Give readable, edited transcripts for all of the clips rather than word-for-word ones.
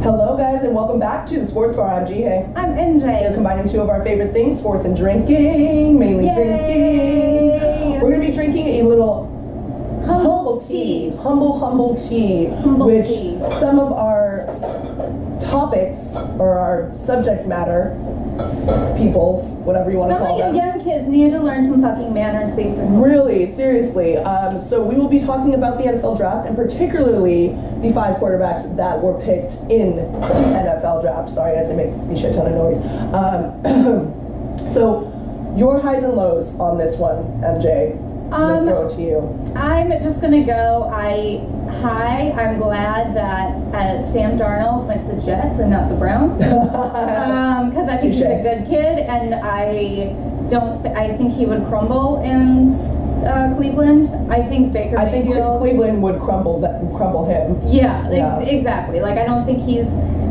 Hello guys and welcome back to the Sports Bar. I'm Jihei. I'm MJ. We're combining two of our favorite things, sports and drinking, mainly Yay! drinking. We're going to be drinking a little humble tea, humble tea, which tea. Some of our topics or our subject matter, peoples, whatever you want to call them. Some of you young kids need to learn some fucking manners, basically. Really, seriously. So we will be talking about the NFL draft and particularly the 5 quarterbacks that were picked in the NFL draft. Sorry guys, they make a shit ton of noise. So your highs and lows on this one, MJ. I'm gonna throw it to you. I'm just gonna go. I'm glad that Sam Darnold went to the Jets and not the Browns, because I think he's a good kid, and I think he would crumble in Cleveland. I think Baker Mayfield. Cleveland would crumble him. Yeah. Exactly. Like I don't think he's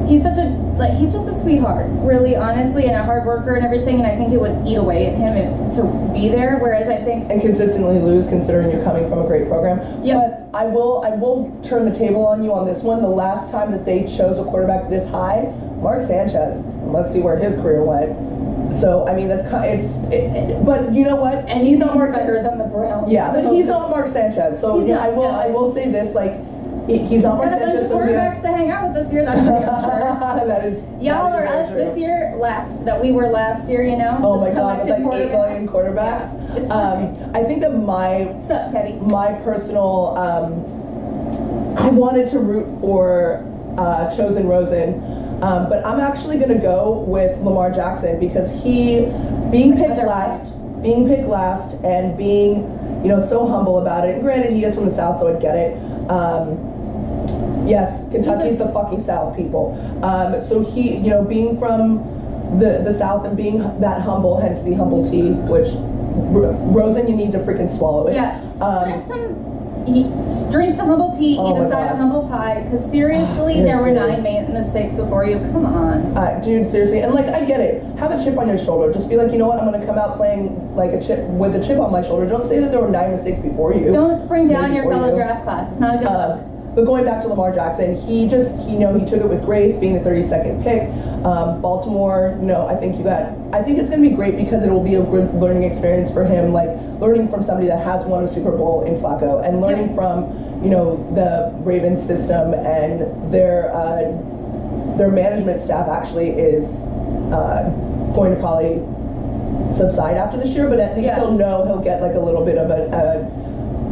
he's just a sweetheart, really, honestly, and a hard worker and everything, and I think it would eat away at him to be there, whereas I think... And consistently lose, considering you're coming from a great program. Yep. But I will turn the table on you on this one. The last time that they chose a quarterback this high, Mark Sanchez, and let's see where his career went. So, I mean, that's but you know what? And he's not better than the Browns. Yeah, but he's not Mark Sanchez. So, yeah, I will say this, like, he's not Mark Sanchez. He's got a bunch of quarterbacks to hang out with this year, that's for damn sure. That is. Y'all are us this year, we were last year, you know? Oh my god, with like 8 million quarterbacks. Yeah, it's fine. I think that What's up, Teddy? my personal, I wanted to root for Chosen Rosen, but I'm actually going to go with Lamar Jackson because being picked last and being, so humble about it. And granted, he is from the South, so I'd get it. Yes, Kentucky's the fucking South, people. So he, being from the South and being that humble, hence the humble tea, which Rosen, you need to freaking swallow it. Yes. Drink the humble tea, eat a side of humble pie, because seriously, there were 9 mistakes before you. Come on. Dude, seriously. And, I get it. Have a chip on your shoulder. Just be like, you know what, I'm going to come out playing, with a chip on my shoulder. Don't say that there were 9 mistakes before you. Don't bring down your fellow draft class. It's not a good look. But going back to Lamar Jackson, he took it with grace, being the 32nd pick. Baltimore, I think it's going to be great because it will be a good learning experience for him, learning from somebody that has won a Super Bowl in Flacco, and learning from, the Ravens system, and their management staff actually is going to probably subside after this year, but at least he'll get a little bit of a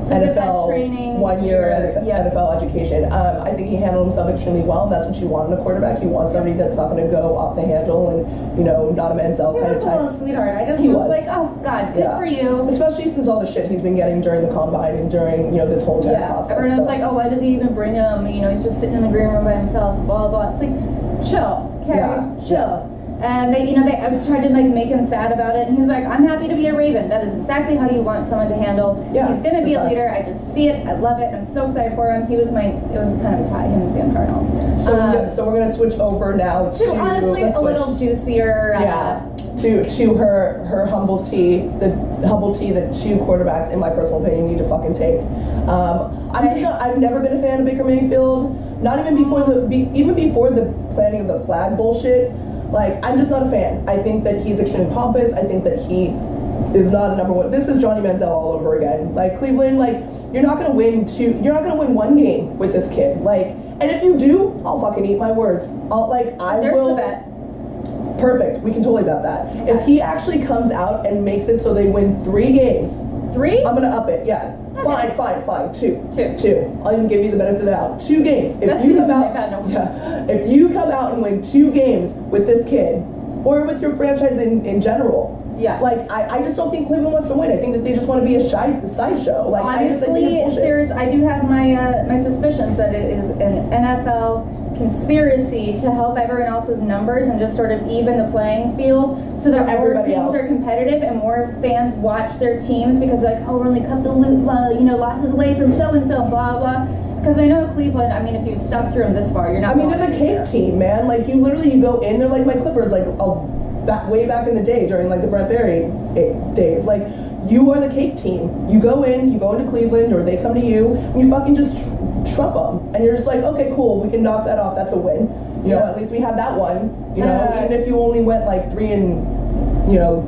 NFL training, 1 year NFL education. I think he handled himself extremely well, and that's what you want in a quarterback. You want somebody that's not going to go off the handle and, not a Manziel kind of type. He was a little sweetheart. I just was like, oh, God, good for you. Especially since all the shit he's been getting during the combine and during, this whole entire process. Everyone's like, oh, why did they even bring him? He's just sitting in the green room by himself, blah, blah. It's like, chill, Carrie, chill. And they tried to make him sad about it, and he's like, I'm happy to be a Raven. That is exactly how you want someone to handle. Yeah, he's gonna be a leader. I just see it. I love it. I'm so excited for him. It was kind of a tie, him and Sam Darnold. So we're gonna switch over now to honestly a little juicier. To her humble tea, the humble tea that 2 quarterbacks, in my personal opinion, need to fucking take. I've never been a fan of Baker Mayfield. Not even before the planning of the flag bullshit. I'm just not a fan. I think that he's extremely pompous. I think that he is not a number one. This is Johnny Manziel all over again. Cleveland, you're not gonna win 1 game with this kid. And if you do, I'll fucking eat my words. There's the bet. Perfect. We can totally bet that. Okay. If he actually comes out and makes it so they win 3 games. 3? I'm gonna up it. Yeah. Okay. Fine. 2. I'll even give you the benefit of the doubt. 2 games. If you come out and win 2 games with this kid, or with your franchise in general. Yeah. I just don't think Cleveland wants to win. I think that they just want to be a sideshow. Honestly, I do have my suspicions that it is an NFL conspiracy to help everyone else's numbers and just sort of even the playing field so that more teams are competitive and more fans watch their teams because they're like, oh, we're only cut the losses away from so-and-so, blah, blah. Because I know Cleveland, if you stuck through them this far, you're not... they're the cake team, man. You go in, they're like my Clippers, way back in the day during, the Brent Berry days. You are the cake team. You go into Cleveland, or they come to you, and you fucking just Trump them, and you're just like, okay, cool, we can knock that off. That's a win. You know, at least we have that one. You know, even if you only went like 3 and, you know,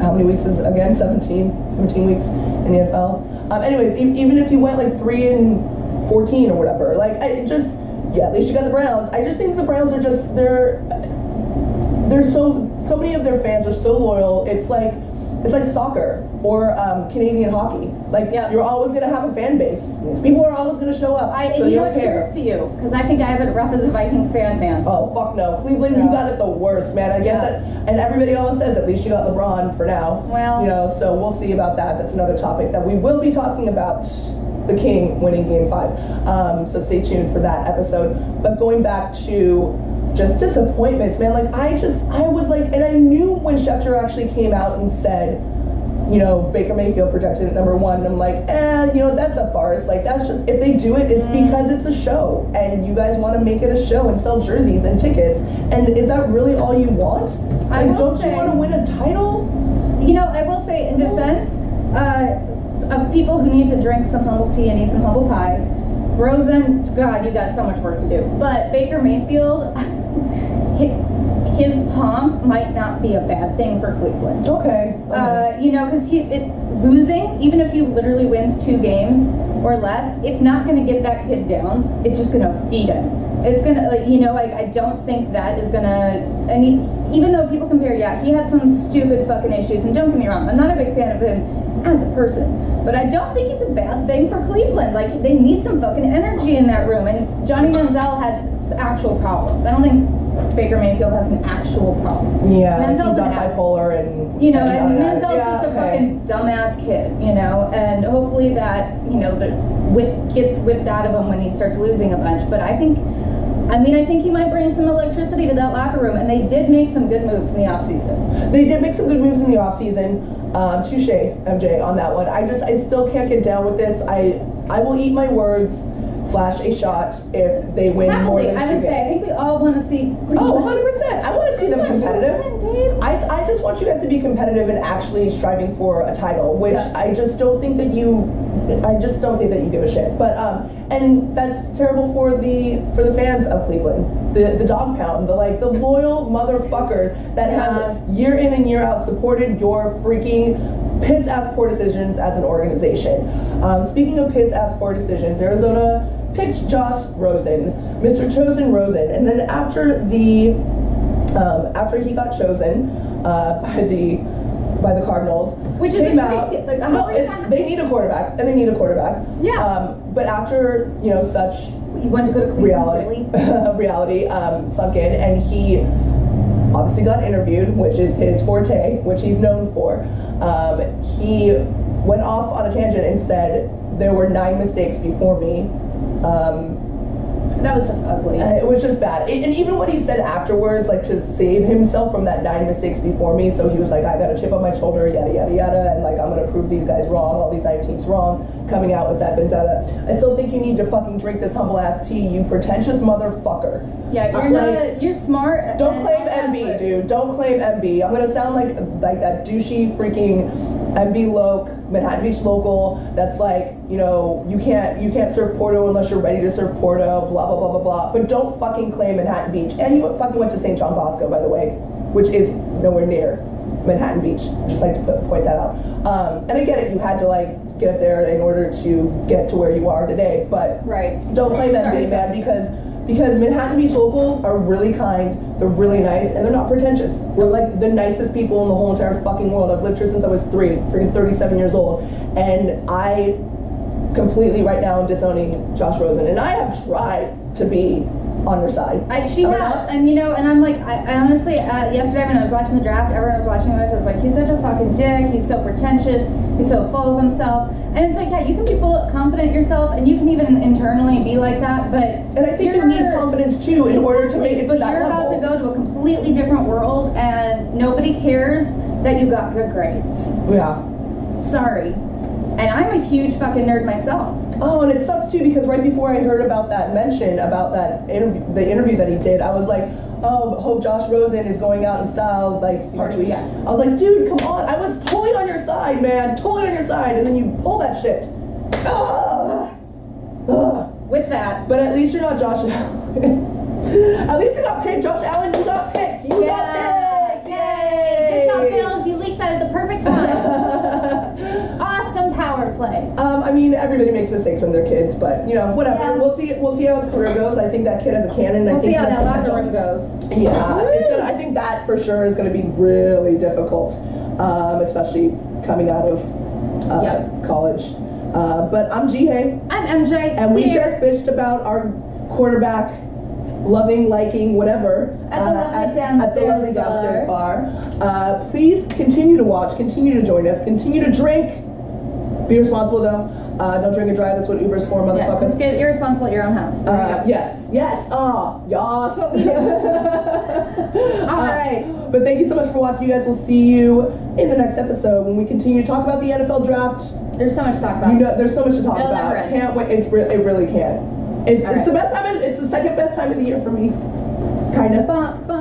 how many weeks is again? 17 weeks in the NFL. Anyways, even if you went like 3 and 14 or whatever, like at least you got the Browns. I just think the Browns are just there's so many of their fans are so loyal. It's like soccer or Canadian hockey. Like you're always gonna have a fan base. These people are always gonna show up. So you don't care. Cheers to you, because I think I have it rough as a Vikings fan, man. Oh fuck no, Cleveland, you got it the worst, man. I guess that, and everybody always says at least you got LeBron for now. Well, you know, so we'll see about that. That's another topic that we will be talking about. The King winning Game 5. So stay tuned for that episode. But going back to just disappointments, man. Like I was like, and I knew when Schefter actually came out and said, you know, Baker Mayfield projected at number 1. And I'm like, you know, that's a farce. Like that's just, if they do it, it's because it's a show, and you guys want to make it a show and sell jerseys and tickets. And is that really all you want? Like, don't you want to win a title? You know, I will say in defense of people who need to drink some humble tea and eat some humble pie, Rosen, God, you got so much work to do. But Baker Mayfield, his pomp might not be a bad thing for Cleveland. Okay. You know, because losing, even if he literally wins 2 games or less, it's not going to get that kid down. It's just going to feed him. It's going to, like, you know, like, I don't think that is going to, even though people compare, he had some stupid fucking issues, and don't get me wrong, I'm not a big fan of him as a person, but I don't think he's a bad thing for Cleveland. Like, they need some fucking energy in that room, and Johnny Manziel had actual problems. I don't think Baker Mayfield has an actual problem. Yeah, Manziel's he's not bipolar and... You know, and Manziel's just a fucking dumbass kid, you know, and hopefully that, you know, the whip gets whipped out of him when he starts losing a bunch. But I think he might bring some electricity to that locker room, and they did make some good moves in the offseason. They did make some good moves in the offseason. Touche, MJ, on that one. I still can't get down with this. I will eat my words / a shot if they win more than 2 games. I would say, I think we all want to see... 100%. I want to see them competitive. I just want you guys to be competitive and actually striving for a title, which I just don't think that you give a shit. But and that's terrible for the fans of Cleveland. The dog pound, the loyal motherfuckers that have year in and year out supported your freaking piss ass poor decisions as an organization. Speaking of piss ass poor decisions, Arizona picked Josh Rosen, Mr. Chosen Rosen, and then after he got chosen by the Cardinals, which is came out. They need a quarterback, and they need a quarterback. Yeah. But after such he wanted to go to Cleveland, reality sunk in, and he obviously got interviewed, which is his forte, which he's known for. He went off on a tangent and said there were 9 mistakes before me. That was just ugly. It was just bad. And even what he said afterwards, like to save himself from that 9 mistakes before me, so he was like, I got a chip on my shoulder, yada, yada, yada, and like, I'm going to prove these guys wrong, all these 9 teams wrong, coming out with that vendetta. I still think you need to fucking drink this humble ass tea, you pretentious motherfucker. Yeah, you're smart. Don't claim MB, dude. Don't claim MB. I'm going to sound like that douchey freaking MB Loc, Manhattan Beach local, that's like, you know, you can't serve Porto unless you're ready to serve Porto, blah, blah, blah, blah, blah. But don't fucking claim Manhattan Beach. And you fucking went to St. John Bosco, by the way, which is nowhere near Manhattan Beach. Just like to point that out. And I get it, you had to like get there in order to get to where you are today, but don't claim MB, man, because Manhattan Beach locals are really kind, they're really nice, and they're not pretentious. We're like the nicest people in the whole entire fucking world. I've lived here since I was 3, freaking 37 years old, and I completely right now am disowning Josh Rosen, and I have tried to be on your side. She has, and you know, and I'm like, I honestly, yesterday when I was watching the draft, everyone was watching it with, I was like, he's such a fucking dick, he's so pretentious, he's so full of himself, and it's like, yeah, you can be confident yourself, and you can even internally be like that, but... And I think you need confidence too in order to make it to that level. But you're about to go to a completely different world, and nobody cares that you got good grades. Yeah. Sorry. And I'm a huge fucking nerd myself. Oh, and it sucks too because right before I heard about that mention, about that the interview that he did, I was like, oh, hope Josh Rosen is going out in style, like, Archie. Yeah. I was like, dude, come on. I was totally on your side, man. Totally on your side. And then you pull that shit. Ugh. Ugh. with that. But at least you're not Josh Allen. At least you got picked. Josh Allen, you got picked. You got picked. Yay! Good job, Bills. You leaked out at the perfect time. Awesome power play. I mean, everybody makes mistakes when they're kids, but you know, whatever. Yeah. We'll see how his career goes. I think that kid has a cannon. We'll I think see how he has that locker potential. room goes. Yeah, it's gonna. I think that for sure is going to be really difficult, especially coming out of college. But I'm Jihei, I'm MJ. and we here just bitched about our quarterback loving, liking, whatever At the lovely downstairs bar. Please continue to watch, continue to join us, continue to drink. Be responsible though. Don't drink and drive. That's what Uber's for, Yeah, motherfuckers. just get irresponsible at your own house. Yes. Ah, yas. What we do. All right. But thank you so much for watching, you guys. We'll see you in the next episode when we continue to talk about the NFL draft. There's so much to talk about. You know, there's so much to talk It'll about. never end. Can't wait. It really can. It's All right. the best time. It's the second best time of the year for me. Kind of. Bum, bum.